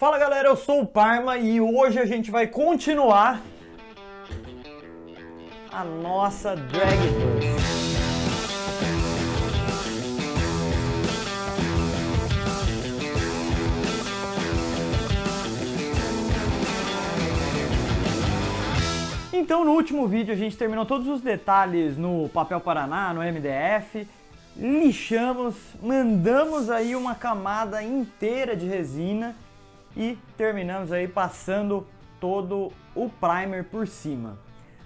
Fala galera, eu sou o Parma e hoje a gente vai continuar a nossa Drag Bus. Então no último vídeo a gente terminou todos os detalhes no Papel Paraná, no MDF, lixamos, mandamos aí uma camada inteira de resina e terminamos aí passando todo o primer por cima.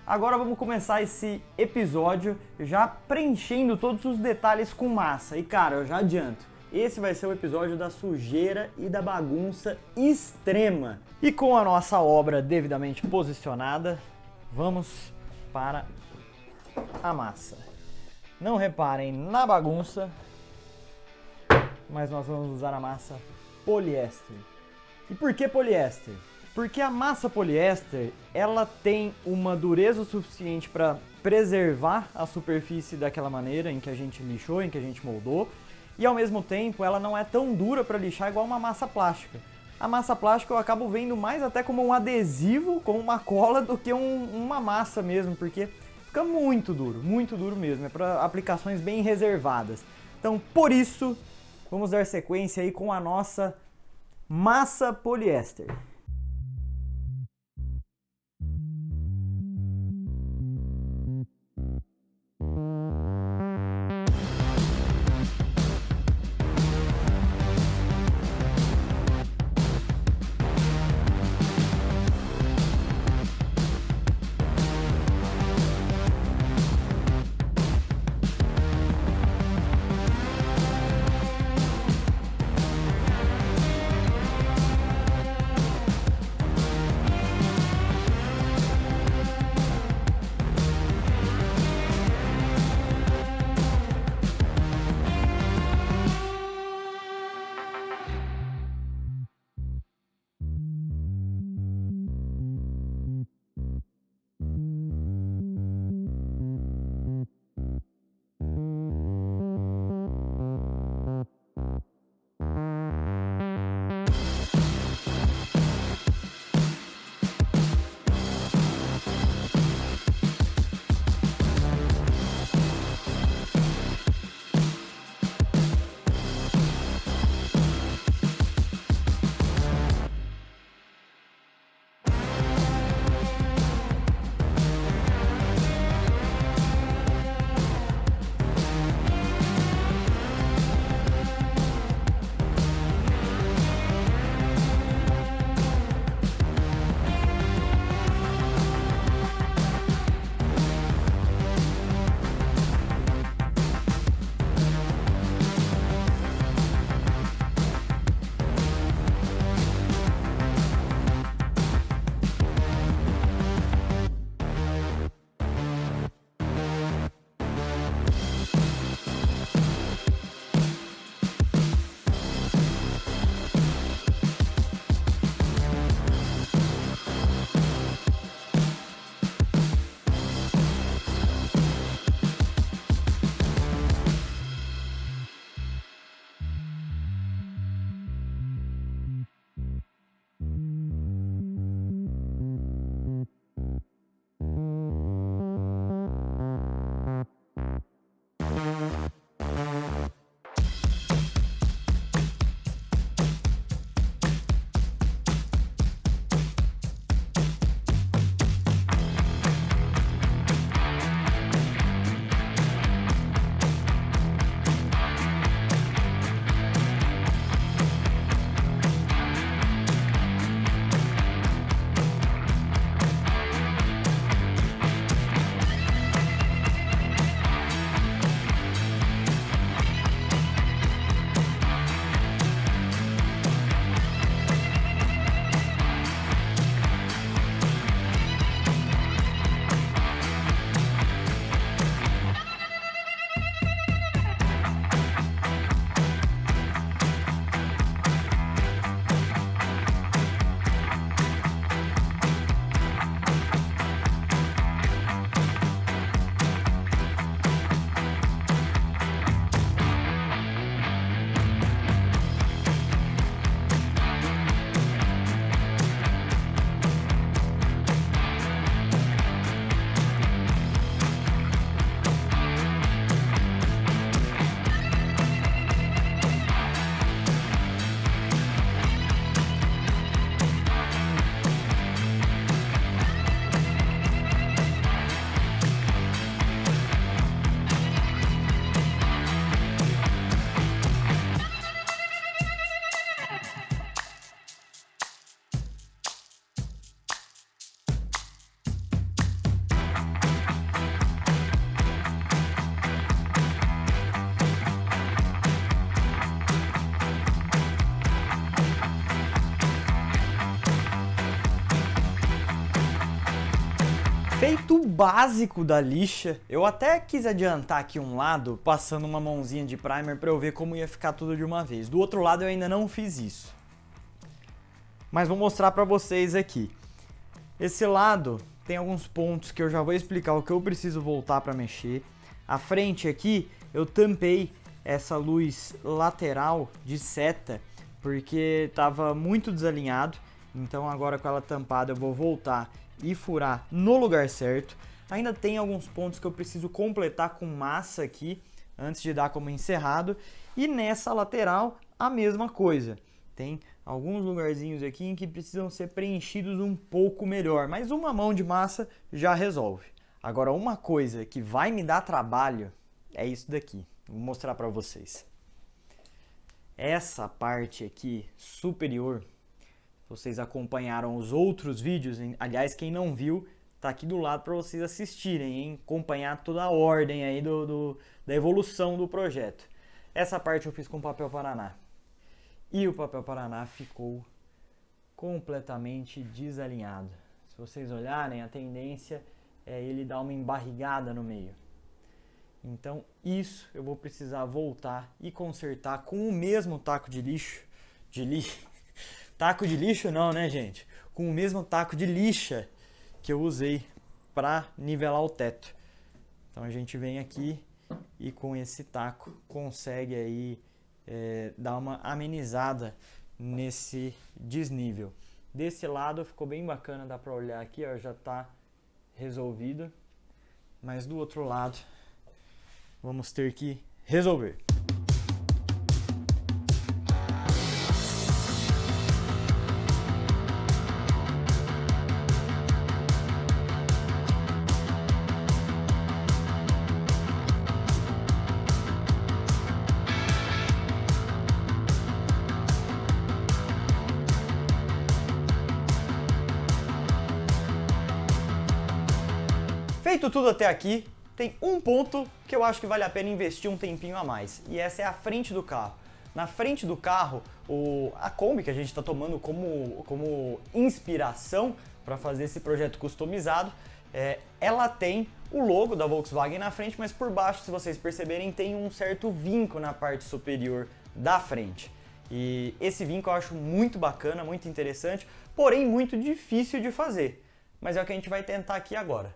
Agora vamos começar esse episódio já preenchendo todos os detalhes com massa. E cara, eu já adianto, esse vai ser o episódio da sujeira e da bagunça extrema. E com a nossa obra devidamente posicionada, vamos para a massa. Não reparem na bagunça, mas nós vamos usar a massa poliéster. E por que poliéster? Porque a massa poliéster, ela tem uma dureza o suficiente para preservar a superfície daquela maneira em que a gente lixou, em que a gente moldou, e ao mesmo tempo ela não é tão dura para lixar igual uma massa plástica. A massa plástica eu acabo vendo mais até como um adesivo, como uma cola, do que uma massa mesmo, porque fica muito duro mesmo, é para aplicações bem reservadas. Então, por isso, vamos dar sequência aí com a nossa massa poliéster. Feito o básico da lixa, eu até quis adiantar aqui um lado, passando uma mãozinha de primer para eu ver como ia ficar tudo de uma vez. Do outro lado eu ainda não fiz isso. Mas vou mostrar para vocês aqui. Esse lado tem alguns pontos que eu já vou explicar o que eu preciso voltar para mexer. A frente aqui eu tampei essa luz lateral de seta porque estava muito desalinhado. Então agora com ela tampada eu vou voltar e furar no lugar certo. Ainda tem alguns pontos que eu preciso completar com massa aqui antes de dar como encerrado. E nessa lateral a mesma coisa. Tem alguns lugarzinhos aqui em que precisam ser preenchidos um pouco melhor, mas uma mão de massa já resolve. Agora uma coisa que vai me dar trabalho é isso daqui. Vou mostrar para vocês. Essa parte aqui superior, vocês acompanharam os outros vídeos, aliás, quem não viu, tá aqui do lado para vocês assistirem, hein? Acompanhar toda a ordem aí da evolução do projeto. Essa parte eu fiz com papel Paraná. E o papel Paraná ficou completamente desalinhado. Se vocês olharem, a tendência é ele dar uma embarrigada no meio. Então isso eu vou precisar voltar e consertar com o mesmo taco de lixo. Taco de lixo não, né, gente? Com o mesmo taco de lixa que eu usei para nivelar o teto. Então a gente vem aqui e com esse taco consegue aí dar uma amenizada nesse desnível. Desse lado ficou bem bacana, dá para olhar aqui, ó, já está resolvido. Mas do outro lado vamos ter que resolver. Feito tudo até aqui, tem um ponto que eu acho que vale a pena investir um tempinho a mais, e essa é a frente do carro. Na frente do carro, a Kombi que a gente está tomando como inspiração para fazer esse projeto customizado, ela tem o logo da Volkswagen na frente, mas por baixo, se vocês perceberem, tem um certo vinco na parte superior da frente. E esse vinco eu acho muito bacana, muito interessante, porém muito difícil de fazer. Mas é o que a gente vai tentar aqui agora.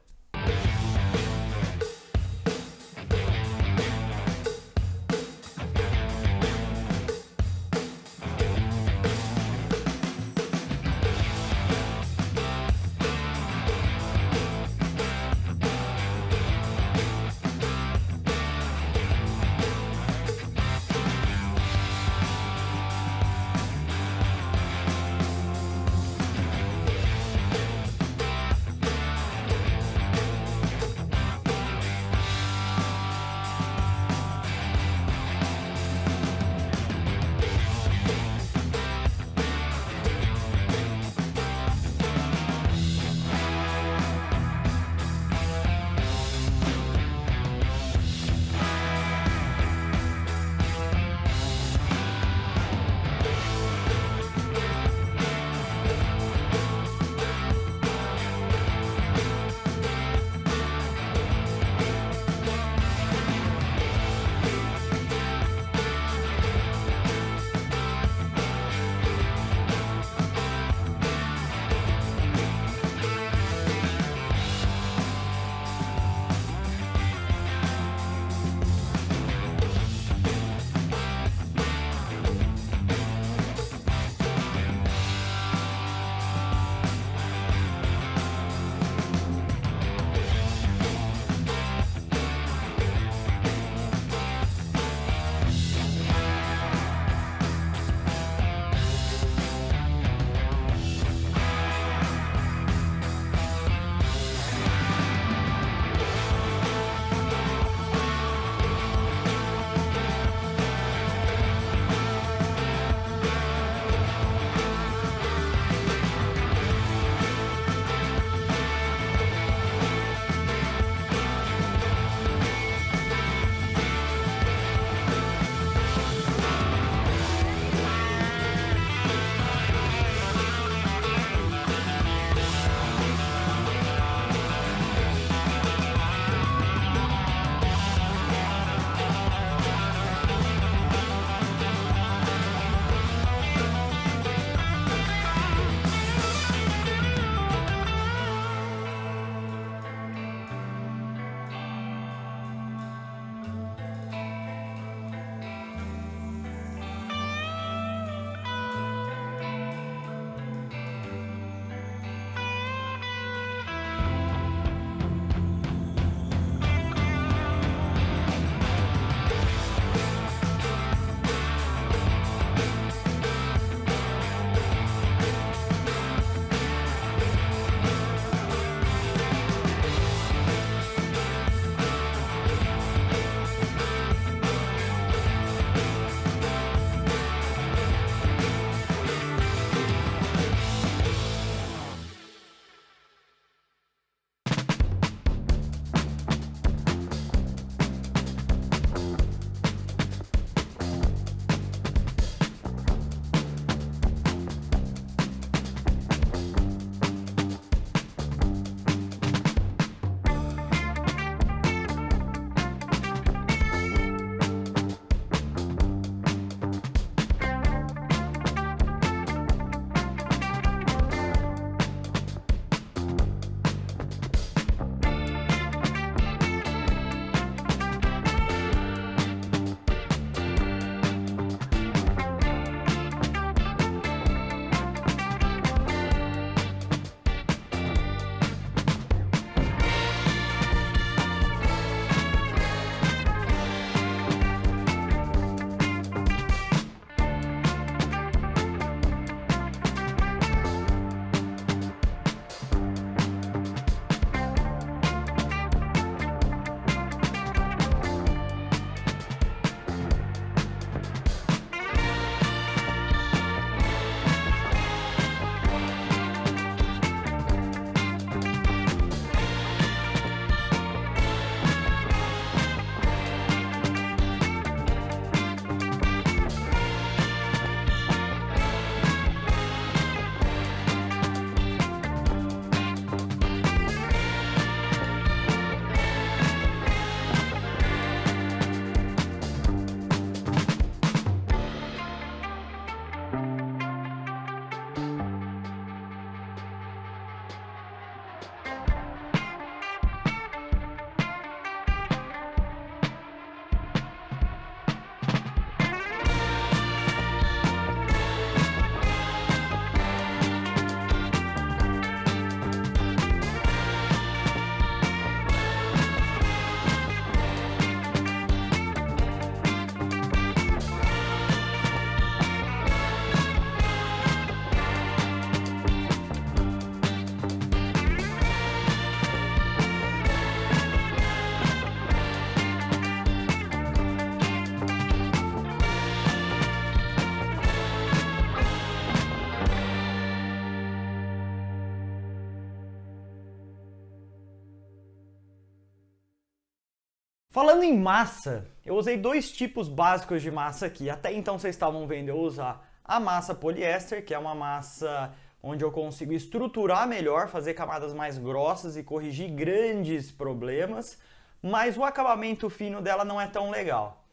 Falando em massa, eu usei dois tipos básicos de massa aqui. Até então vocês estavam vendo eu usar a massa poliéster, que é uma massa onde eu consigo estruturar melhor, fazer camadas mais grossas e corrigir grandes problemas, mas o acabamento fino dela não é tão legal.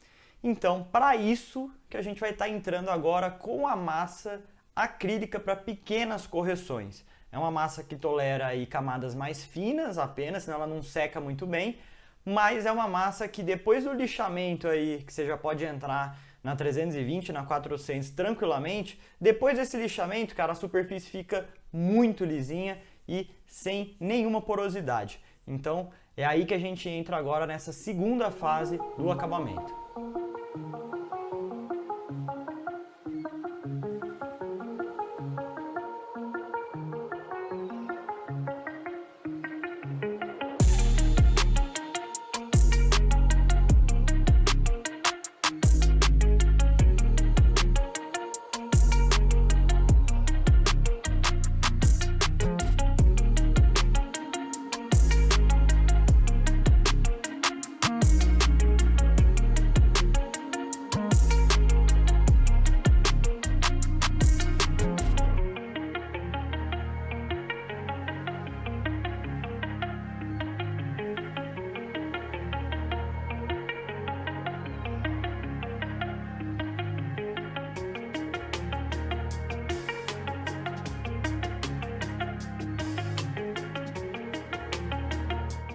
Então, para isso que a gente vai estar entrando agora com a massa acrílica para pequenas correções. É uma massa que tolera aí camadas mais finas apenas, senão ela não seca muito bem, mas é uma massa que depois do lixamento aí, que você já pode entrar na 320, na 400 tranquilamente, depois desse lixamento, cara, a superfície fica muito lisinha e sem nenhuma porosidade. Então é aí que a gente entra agora nessa segunda fase do acabamento.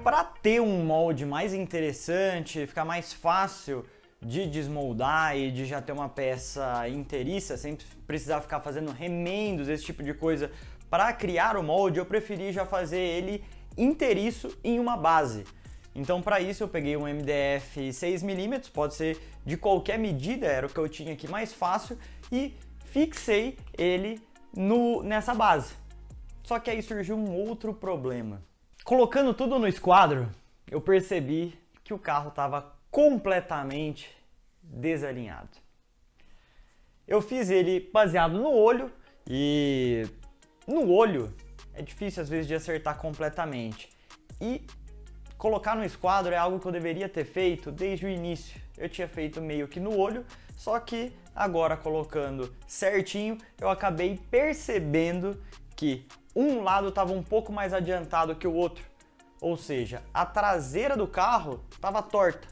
Para ter um molde mais interessante, ficar mais fácil de desmoldar e de já ter uma peça inteiriça, sem precisar ficar fazendo remendos, esse tipo de coisa, para criar o molde, eu preferi já fazer ele inteiriço em uma base. Então para isso eu peguei um MDF 6mm, pode ser de qualquer medida, era o que eu tinha aqui mais fácil, e fixei ele nessa base. Só que aí surgiu um outro problema. Colocando tudo no esquadro, eu percebi que o carro estava completamente desalinhado. Eu fiz ele baseado no olho e no olho é difícil às vezes de acertar completamente. E colocar no esquadro é algo que eu deveria ter feito desde o início. Eu tinha feito meio que no olho, só que agora colocando certinho, eu acabei percebendo que um lado estava um pouco mais adiantado que o outro, ou seja, a traseira do carro estava torta,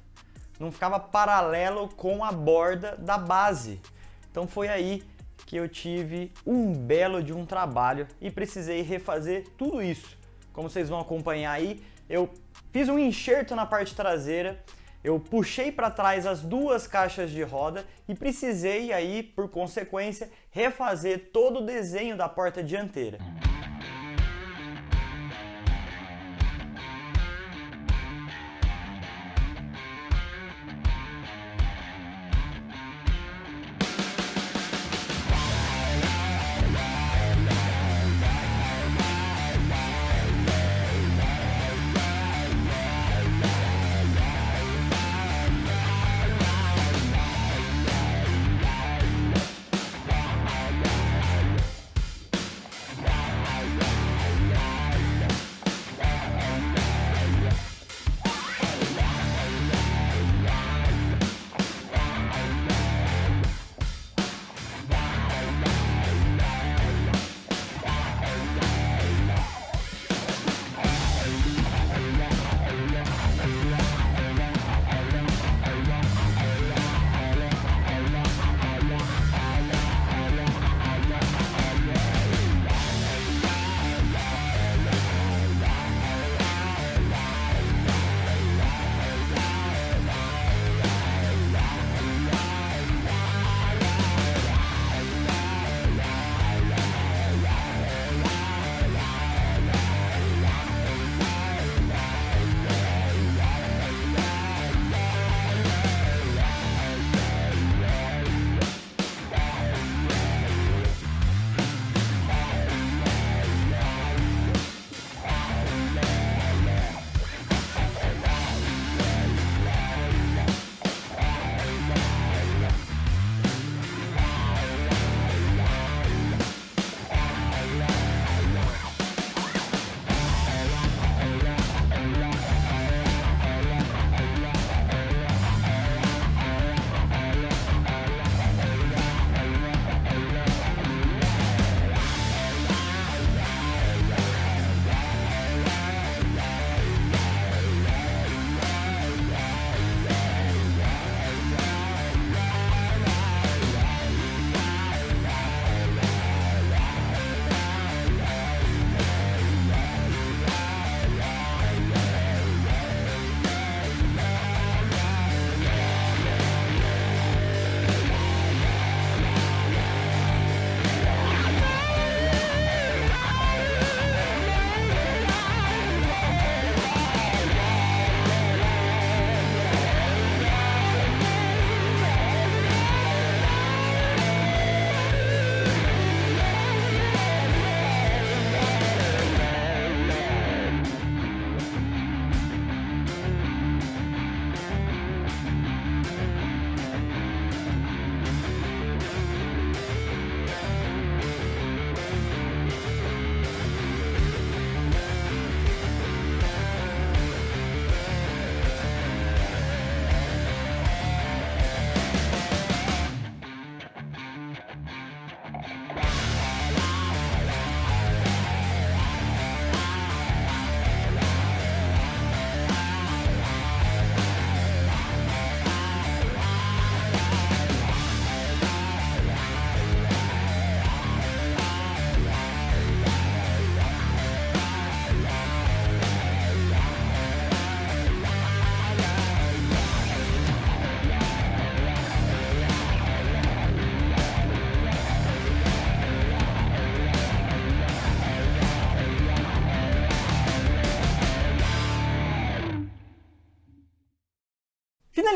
não ficava paralelo com a borda da base. Então foi aí que eu tive um belo de um trabalho e precisei refazer tudo isso. Como vocês vão acompanhar aí, eu fiz um enxerto na parte traseira, eu puxei para trás as duas caixas de roda e precisei aí, por consequência, refazer todo o desenho da porta dianteira.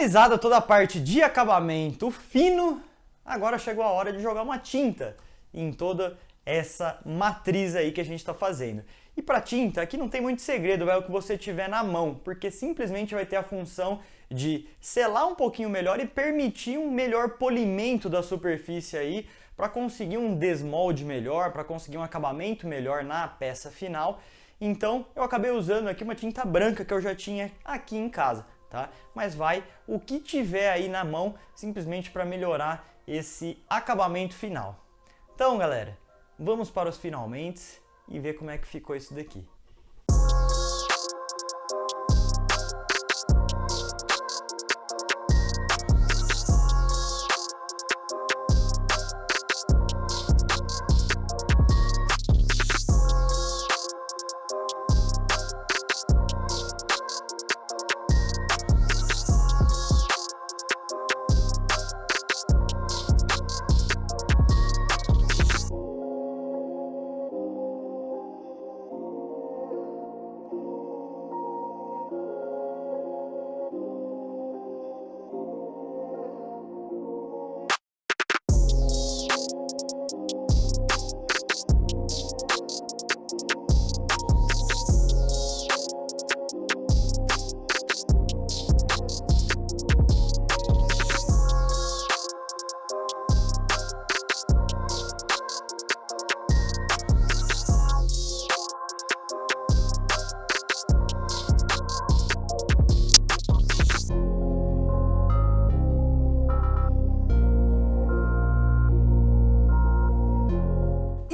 Finalizada toda a parte de acabamento fino, agora chegou a hora de jogar uma tinta em toda essa matriz aí que a gente está fazendo. E para tinta, aqui não tem muito segredo, é o que você tiver na mão, porque simplesmente vai ter a função de selar um pouquinho melhor e permitir um melhor polimento da superfície aí, para conseguir um desmolde melhor, para conseguir um acabamento melhor na peça final. Então eu acabei usando aqui uma tinta branca que eu já tinha aqui em casa, tá? Mas vai o que tiver aí na mão, simplesmente para melhorar esse acabamento final. Então, galera, vamos para os finalmente e ver como é que ficou isso daqui.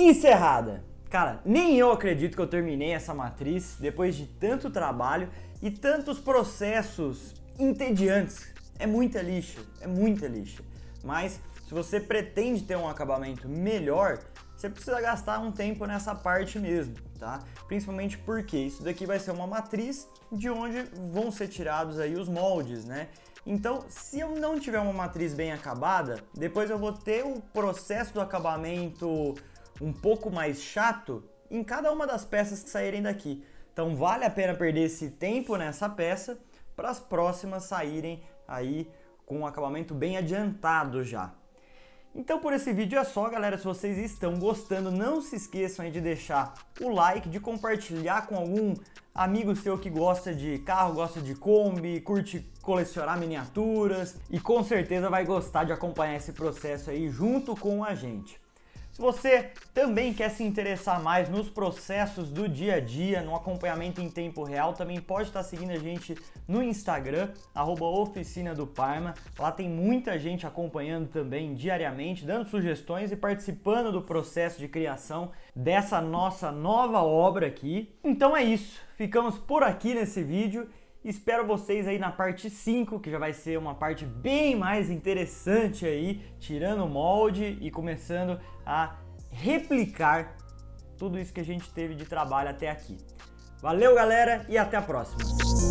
Encerrada! Cara, nem eu acredito que eu terminei essa matriz depois de tanto trabalho e tantos processos entediantes. É muita lixa, é muita lixa. Mas se você pretende ter um acabamento melhor, você precisa gastar um tempo nessa parte mesmo, tá? Principalmente porque isso daqui vai ser uma matriz de onde vão ser tirados aí os moldes, né? Então, se eu não tiver uma matriz bem acabada, depois eu vou ter o processo do acabamento um pouco mais chato em cada uma das peças que saírem daqui. Então vale a pena perder esse tempo nessa peça para as próximas saírem aí com um acabamento bem adiantado já. Então por esse vídeo é só, galera. Se vocês estão gostando, não se esqueçam aí de deixar o like, de compartilhar com algum amigo seu que gosta de carro, gosta de Kombi, curte colecionar miniaturas e com certeza vai gostar de acompanhar esse processo aí junto com a gente. Se você também quer se interessar mais nos processos do dia a dia, no acompanhamento em tempo real, também pode estar seguindo a gente no Instagram, @Oficina do Parma. Lá tem muita gente acompanhando também diariamente, dando sugestões e participando do processo de criação dessa nossa nova obra aqui. Então é isso, ficamos por aqui nesse vídeo. Espero vocês aí na parte 5, que já vai ser uma parte bem mais interessante aí, tirando o molde e começando a replicar tudo isso que a gente teve de trabalho até aqui. Valeu, galera, e até a próxima!